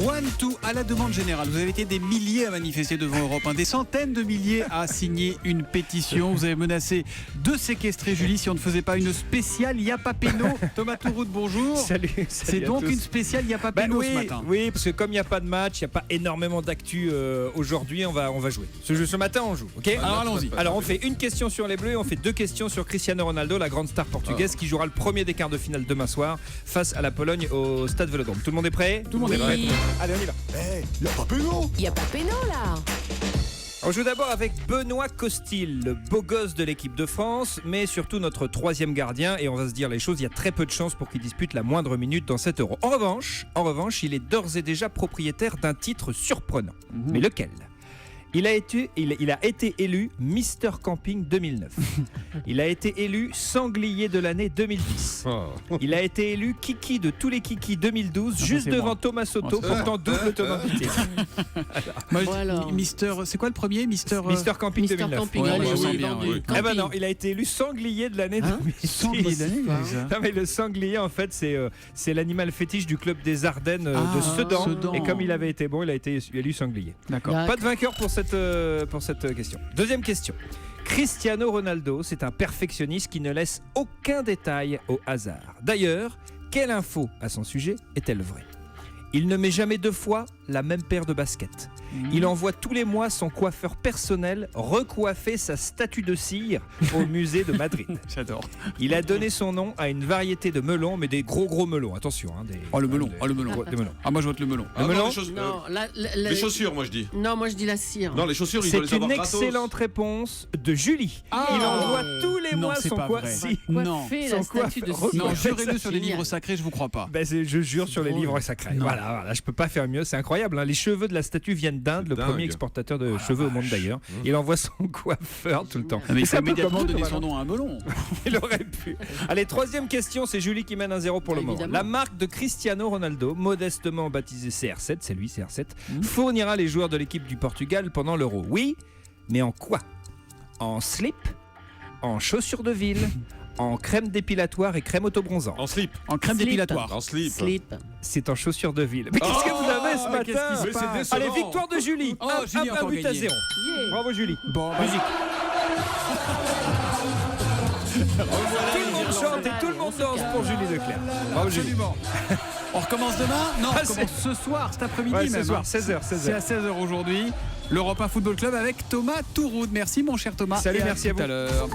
One, two, à la demande générale. Vous avez été des milliers à manifester devant Europe 1, des centaines de milliers à signer une pétition. Vous avez menacé de séquestrer Julie si on ne faisait pas une spéciale Y'a pas péno. Thomas Touroud, bonjour. Salut. C'est donc une spéciale Y'a pas péno ce matin. Oui, parce que comme il n'y a pas de match, il n'y a pas énormément d'actu aujourd'hui, on va jouer. Ce matin, on joue, ok ? Alors allons-y. Alors on fait une question sur les Bleus et on fait 2 questions sur Cristiano Ronaldo, la grande star portugaise qui jouera le premier des quarts de finale demain soir face à la Pologne au Stade Vélodrome. Tout le monde est prêt ? Tout le monde est prêt. Allez, on y va. Y'a pas péno. Y a pas péno là. On joue d'abord avec Benoît Costil, le beau gosse de l'équipe de France, mais surtout notre 3e gardien. Et on va se dire les choses, il y a très peu de chances pour qu'il dispute la moindre minute dans cet Euro. En revanche, il est d'ores et déjà propriétaire d'un titre surprenant. Mais lequel ? Il a été élu Mister Camping 2009. Il a été élu Sanglier de l'année 2010. Il a été élu Kiki de tous les Kiki 2012, juste devant moi. Thomas Soto, pourtant double tenant du titre. Moi, je Bon, dis alors. Mister, c'est quoi le premier Mister Camping Mister 2009. Camping, Ouais, allez, moi, on j'aime est bien, vendu. ouais. Eh ben non, il a été élu Sanglier de l'année 2010. Sanglier d'année, ça. Non mais le sanglier en fait c'est l'animal fétiche du club des Ardennes de Sedan. Sedan. Et comme il avait été bon, il a été élu sanglier. D'accord. Pas de vainqueur pour cette question. Deuxième question. Cristiano Ronaldo, c'est un perfectionniste qui ne laisse aucun détail au hasard. D'ailleurs, quelle info à son sujet est-elle vraie ? Il ne met jamais 2 fois la même paire de baskets. Il envoie tous les mois son coiffeur personnel recoiffer sa statue de cire au musée de Madrid. J'adore. Il a donné son nom à une variété de melons, mais des gros melons. Attention. Le melon. Des melons. Ah, moi je vote le melon. Ah, non, melon. Non, les chaussures, moi je dis. Non, moi je dis la cire. Non, les chaussures, il doit les C'est avoir une gratos. excellente réponse de Julie. Ah. Il envoie tous les Non, mois c'est son pas vrai. Si. Non. Coiffer Son la statue de coiffe- cire. Non, Ouais, jurez-le ça, sur les génial. livres sacrés, je vous crois pas. Je jure sur les drôle. livres sacrés. Non. Voilà, je peux pas faire mieux, c'est incroyable. Les cheveux de la statue viennent d'Inde, le C'est premier dingue. exportateur de cheveux au monde d'ailleurs. Il envoie son coiffeur tout le temps. Ah, mais il faut C'est un peu immédiatement comme nous, donner son normalement. nom à un melon. Il aurait pu. Allez, 3e question, c'est Julie qui mène 1-0 pour le moment. Évidemment. La marque de Cristiano Ronaldo, modestement baptisée CR7, c'est lui CR7, fournira les joueurs de l'équipe du Portugal pendant l'Euro. Oui, mais en quoi ? En slip ? En chaussures de ville ? En crème dépilatoire et crème autobronzant ? En slip. En crème Slip. dépilatoire. En slip. Slip. C'est en chaussures de ville. Mais qu'est-ce que vous avez ce mais qu'est-ce matin qui se Mais c'est décevant. Allez, victoire de Julie. Oh, un Julie a encore but à gagné. 0. Yeah. Bravo Julie. Bon, Musique. Tout le monde chante et tout le monde danse pour Julie Leclerc. Bravo Julie. absolument. On recommence demain ? Non, on Ah, recommence ce soir, cet après-midi Ouais, même. ce soir, hein. 16h. C'est à 16h aujourd'hui. L'Europe 1 Football Club avec Thomas Touroud. Merci mon cher Thomas. Salut, Et merci à tout vous. à l'heure.